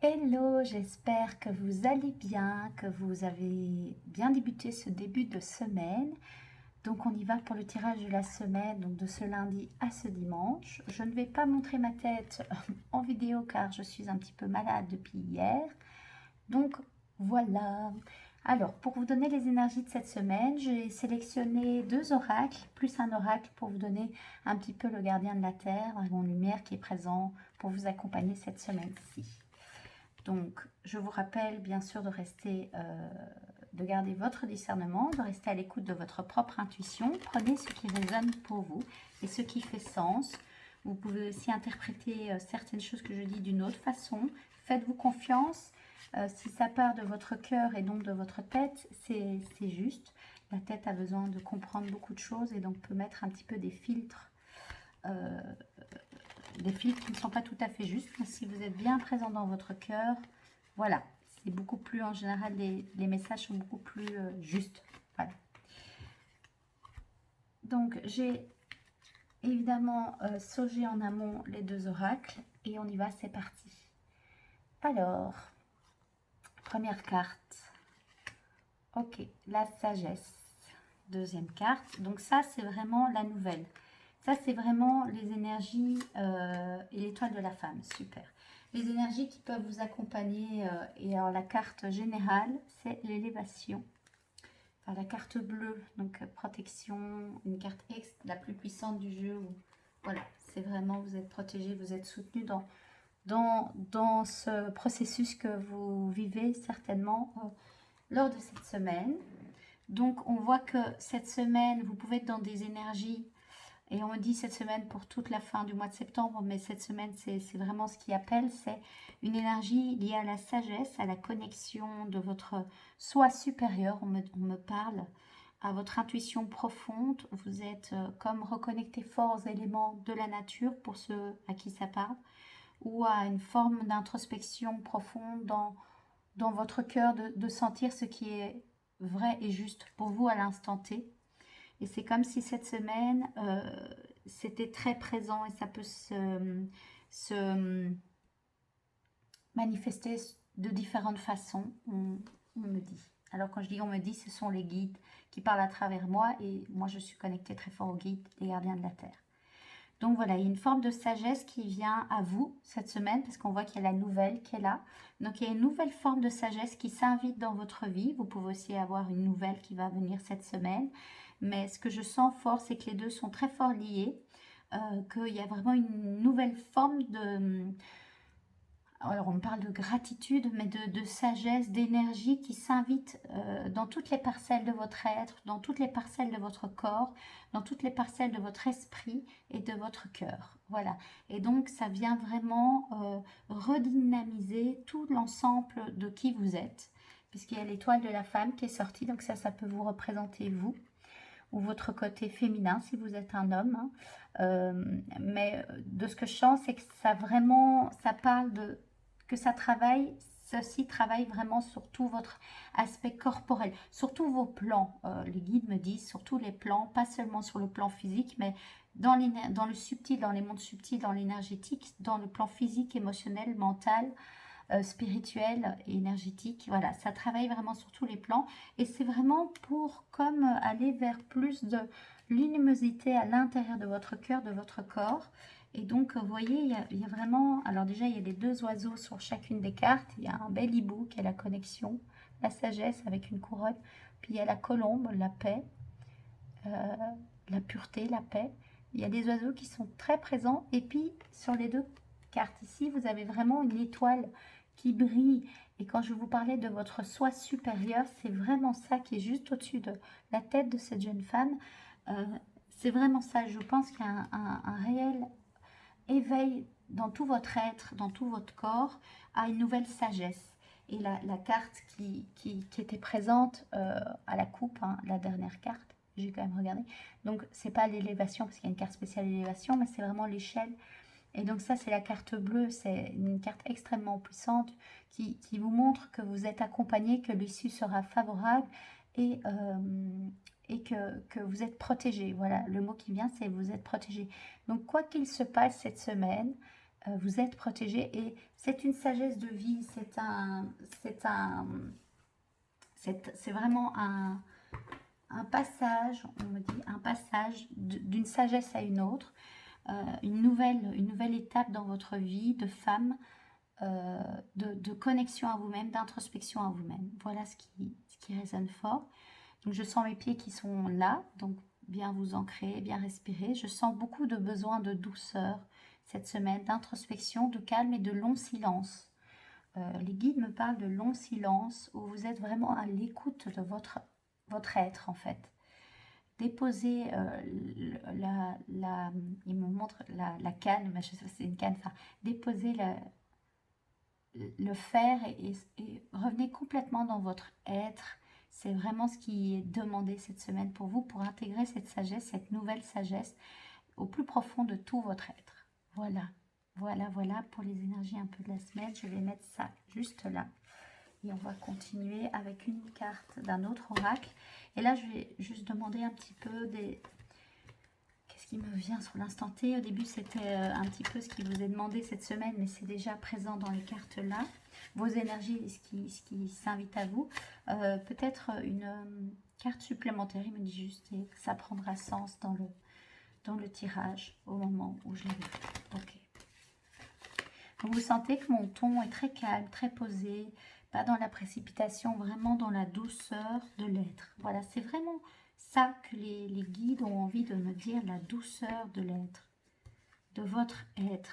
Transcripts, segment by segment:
Hello, j'espère que vous allez bien, que vous avez bien débuté ce début de semaine. Donc on y va pour le tirage de la semaine, donc de ce lundi à ce dimanche. Je ne vais pas montrer ma tête en vidéo car je suis un petit peu malade depuis hier. Donc voilà. Alors pour vous donner les énergies de cette semaine, j'ai sélectionné deux oracles, plus un oracle pour vous donner un petit peu le gardien de la Terre, dragon de lumière qui est présent pour vous accompagner cette semaine-ci. Donc, je vous rappelle bien sûr de rester, de garder votre discernement, de rester à l'écoute de votre propre intuition. Prenez ce qui résonne pour vous et ce qui fait sens. Vous pouvez aussi interpréter certaines choses que je dis d'une autre façon. Faites-vous confiance. Si ça part de votre cœur et donc de votre tête, c'est juste. La tête a besoin de comprendre beaucoup de choses et donc peut mettre un petit peu des filtres qui ne sont pas tout à fait justes, mais si vous êtes bien présent dans votre cœur, voilà, c'est beaucoup plus, en général, les messages sont beaucoup plus justes. Voilà. Donc, j'ai évidemment saugé en amont les deux oracles, et on y va, c'est parti. Alors, première carte, ok, la sagesse. Deuxième carte, donc ça, c'est vraiment la nouvelle. Ça, c'est vraiment les énergies et l'étoile de la femme. Super. Les énergies qui peuvent vous accompagner. Et alors, la carte générale, c'est l'élévation. Enfin, la carte bleue, donc protection, une carte la plus puissante du jeu. Voilà, c'est vraiment, vous êtes protégé, vous êtes soutenu dans ce processus que vous vivez certainement lors de cette semaine. Donc, on voit que cette semaine, vous pouvez être dans des énergies. Et on me dit cette semaine pour toute la fin du mois de septembre, mais cette semaine, c'est vraiment ce qui appelle, c'est une énergie liée à la sagesse, à la connexion de votre soi supérieur. On me parle à votre intuition profonde. Vous êtes comme reconnecté fort aux éléments de la nature, pour ceux à qui ça parle, ou à une forme d'introspection profonde dans votre cœur, de sentir ce qui est vrai et juste pour vous à l'instant T. Et c'est comme si cette semaine, c'était très présent et ça peut se manifester de différentes façons, on me dit. Alors quand je dis on me dit, ce sont les guides qui parlent à travers moi et moi je suis connectée très fort aux guides, les gardiens de la Terre. Donc voilà, il y a une forme de sagesse qui vient à vous cette semaine parce qu'on voit qu'il y a la nouvelle qui est là. Donc il y a une nouvelle forme de sagesse qui s'invite dans votre vie. Vous pouvez aussi avoir une nouvelle qui va venir cette semaine. Mais ce que je sens fort, c'est que les deux sont très fort liés. Qu'il y a vraiment une nouvelle forme de... Alors on me parle de gratitude, mais de sagesse, d'énergie qui s'invite dans toutes les parcelles de votre être, dans toutes les parcelles de votre corps, dans toutes les parcelles de votre esprit et de votre cœur. Voilà. Et donc ça vient vraiment redynamiser tout l'ensemble de qui vous êtes, puisqu'il y a l'étoile de la femme qui est sortie, donc ça peut vous représenter vous, ou votre côté féminin si vous êtes un homme. Hein. Mais de ce que je sens, c'est que ça parle de que ceci travaille vraiment sur tout votre aspect corporel, sur tous vos plans. Les guides me disent sur tous les plans, pas seulement sur le plan physique, mais dans le subtil, dans les mondes subtils, dans l'énergétique, dans le plan physique, émotionnel, mental, spirituel et énergétique. Voilà, ça travaille vraiment sur tous les plans et c'est vraiment pour comme aller vers plus de luminosité à l'intérieur de votre cœur, de votre corps. Et donc, vous voyez, il y a vraiment... Alors déjà, il y a les deux oiseaux sur chacune des cartes. Il y a un bel hibou qui est la connexion, la sagesse avec une couronne. Puis il y a la colombe, la paix, euh, la pureté, la paix. Il y a des oiseaux qui sont très présents. Et puis, sur les deux cartes ici, vous avez vraiment une étoile qui brille. Et quand je vous parlais de votre soi supérieur, c'est vraiment ça qui est juste au-dessus de la tête de cette jeune femme. C'est vraiment ça. Je pense qu'il y a un réel éveil dans tout votre être, dans tout votre corps, à une nouvelle sagesse. Et la carte qui était présente à la coupe, hein, la dernière carte, j'ai quand même regardé. Donc, c'est pas l'élévation, parce qu'il y a une carte spéciale élévation, mais c'est vraiment l'échelle. Et donc ça, c'est la carte bleue, c'est une carte extrêmement puissante qui vous montre que vous êtes accompagné, que l'issue sera favorable et, que vous êtes protégé. Voilà, le mot qui vient, c'est vous êtes protégé. Donc quoi qu'il se passe cette semaine, vous êtes protégé et c'est une sagesse de vie, c'est vraiment un passage, on me dit, un passage d'une sagesse à une autre, une nouvelle étape dans votre vie de femme, de connexion à vous-même, d'introspection à vous-même. Voilà ce qui résonne fort. Donc je sens mes pieds qui sont là, donc bien vous ancrer, bien respirer. Je sens beaucoup de besoin de douceur cette semaine, d'introspection, de calme et de long silence. Les guides me parlent de long silence où vous êtes vraiment à l'écoute de votre être en fait. Déposez il me montre la canne, mais je sais pas si c'est une canne, enfin, déposez le faire et revenez complètement dans votre être. C'est vraiment ce qui est demandé cette semaine pour vous, pour intégrer cette sagesse, cette nouvelle sagesse au plus profond de tout votre être. Voilà, voilà pour les énergies un peu de la semaine. Je vais mettre ça juste là. Et on va continuer avec une carte d'un autre oracle. Et là, je vais juste demander un petit peu des... Qu'est-ce qui me vient sur l'instant T? Au début, c'était un petit peu ce qui vous est demandé cette semaine, mais c'est déjà présent dans les cartes là. Vos énergies, ce qui s'invite à vous. Peut-être une carte supplémentaire, il me dit juste, et que ça prendra sens dans le tirage au moment où je l'ai vu. Ok. Vous sentez que mon ton est très calme, très posé, pas dans la précipitation, vraiment dans la douceur de l'être. Voilà, c'est vraiment ça que les guides ont envie de me dire, la douceur de l'être, de votre être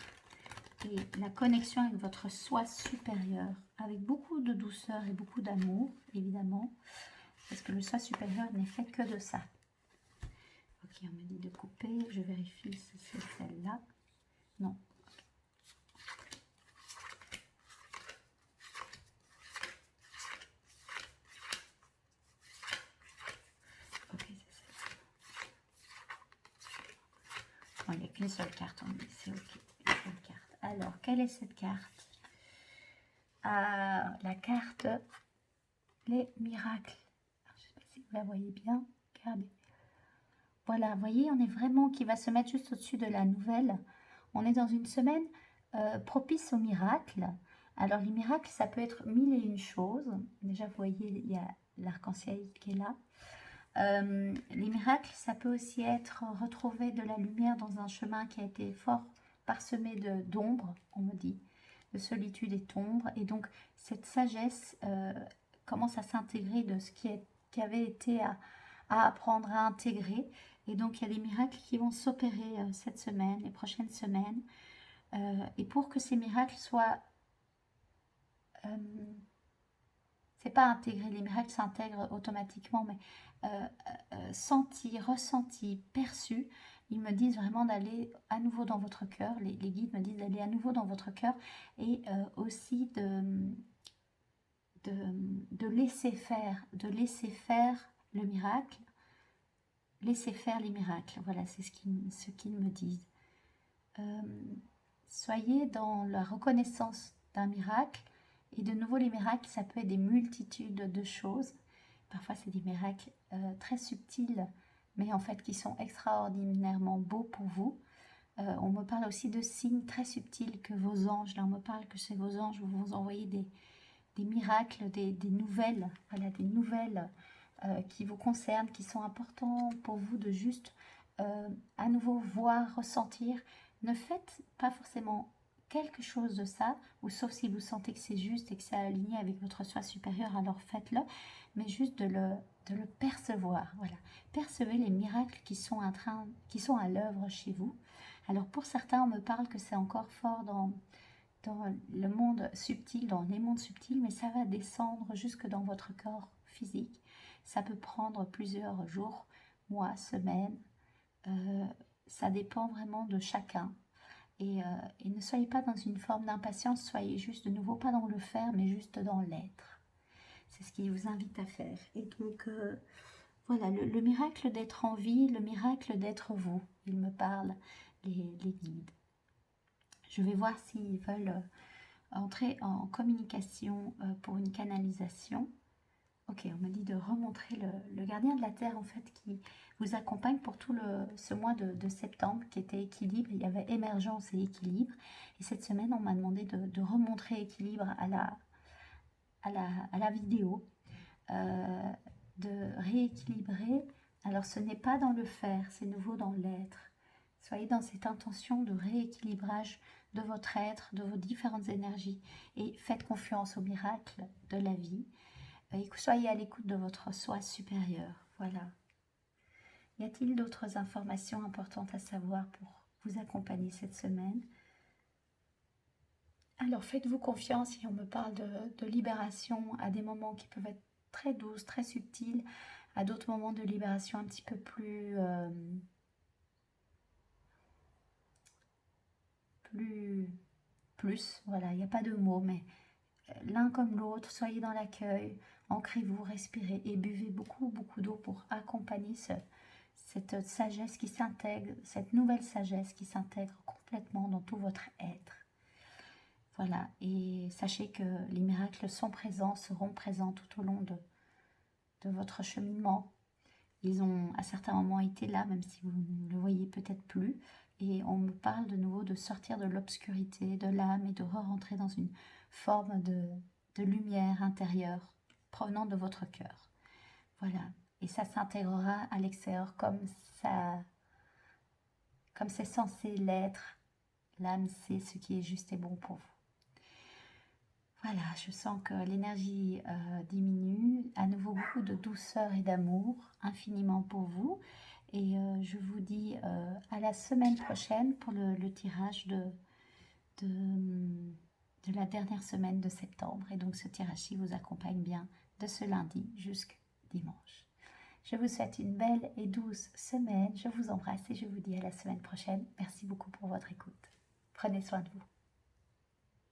et la connexion avec votre soi supérieur, avec beaucoup de douceur et beaucoup d'amour, évidemment, parce que le soi supérieur n'est fait que de ça. Ok, on me dit de couper, je vérifie si c'est celle-là. Non. Il n'y a qu'une seule carte, on dit, c'est ok. Une seule carte. Alors, quelle est cette carte? La carte les miracles. Alors, je ne sais pas si vous la voyez bien. Regardez. Voilà, vous voyez, on est vraiment qui va se mettre juste au-dessus de la nouvelle. On est dans une semaine propice aux miracles. Alors, les miracles, ça peut être mille et une choses. Déjà, vous voyez, il y a l'arc-en-ciel qui est là. Les miracles, ça peut aussi être retrouver de la lumière dans un chemin qui a été fort parsemé d'ombre, on me dit, de solitude et d'ombre. Et donc, cette sagesse commence à s'intégrer de ce qui avait été à apprendre à intégrer. Et donc, il y a des miracles qui vont s'opérer cette semaine, les prochaines semaines. Et pour que ces miracles soient... c'est pas intégrer, les miracles s'intègrent automatiquement, mais senti, ressenti, perçu, ils me disent vraiment d'aller à nouveau dans votre cœur, les guides me disent d'aller à nouveau dans votre cœur et aussi de laisser faire le miracle, laisser faire les miracles, voilà, c'est ce qu'ils me disent. Soyez dans la reconnaissance d'un miracle, et de nouveau les miracles, ça peut être des multitudes de choses. Parfois, c'est des miracles très subtils, mais en fait qui sont extraordinairement beaux pour vous. On me parle aussi de signes très subtils que vos anges, là on me parle que c'est vos anges, vous envoyez des miracles, des nouvelles, voilà, des nouvelles qui vous concernent, qui sont importants pour vous de juste à nouveau voir, ressentir. Ne faites pas forcément quelque chose de ça, ou sauf si vous sentez que c'est juste et que c'est aligné avec votre soi supérieur, alors faites-le, mais juste de le percevoir. Voilà. Percevez les miracles qui sont à l'œuvre chez vous. Alors pour certains, on me parle que c'est encore fort dans le monde subtil, dans les mondes subtils, mais ça va descendre jusque dans votre corps physique. Ça peut prendre plusieurs jours, mois, semaines. Ça dépend vraiment de chacun. Et ne soyez pas dans une forme d'impatience, soyez juste de nouveau pas dans le faire, mais juste dans l'être. C'est ce qu'il vous invite à faire. Et donc, voilà, le miracle d'être en vie, le miracle d'être vous. Ils me parlent, les guides. Je vais voir s'ils veulent entrer en communication pour une canalisation. Ok, on me dit de remontrer le gardien de la Terre, en fait, qui vous accompagne pour tout ce mois de septembre, qui était équilibre. Il y avait émergence et équilibre. Et cette semaine, on m'a demandé de remontrer équilibre à la vidéo, euh, de rééquilibrer. Alors, ce n'est pas dans le faire, c'est nouveau dans l'être. Soyez dans cette intention de rééquilibrage de votre être, de vos différentes énergies. Et faites confiance au miracle de la vie. Et que soyez à l'écoute de votre soi supérieur. Voilà. Y a-t-il d'autres informations importantes à savoir pour vous accompagner cette semaine? Alors faites-vous confiance si on me parle de libération à des moments qui peuvent être très douces, très subtils, à d'autres moments de libération un petit peu plus, voilà, il n'y a pas de mots, mais l'un comme l'autre, soyez dans l'accueil, ancrez-vous, respirez et buvez beaucoup, beaucoup d'eau pour accompagner cette sagesse qui s'intègre, cette nouvelle sagesse qui s'intègre complètement dans tout votre être. Voilà, et sachez que les miracles sont présents, seront présents tout au long de votre cheminement. Ils ont à certains moments été là, même si vous ne le voyez peut-être plus. Et on me parle de nouveau de sortir de l'obscurité de l'âme et de re-rentrer dans une forme de lumière intérieure provenant de votre cœur. Voilà, et ça s'intégrera à l'extérieur comme c'est censé l'être. L'âme sait ce qui est juste et bon pour vous. Voilà, je sens que l'énergie diminue. À nouveau, beaucoup de douceur et d'amour, infiniment pour vous. Et je vous dis à la semaine prochaine pour le tirage de la dernière semaine de septembre. Et donc, ce tirage-ci vous accompagne bien de ce lundi jusqu'à dimanche. Je vous souhaite une belle et douce semaine. Je vous embrasse et je vous dis à la semaine prochaine. Merci beaucoup pour votre écoute. Prenez soin de vous.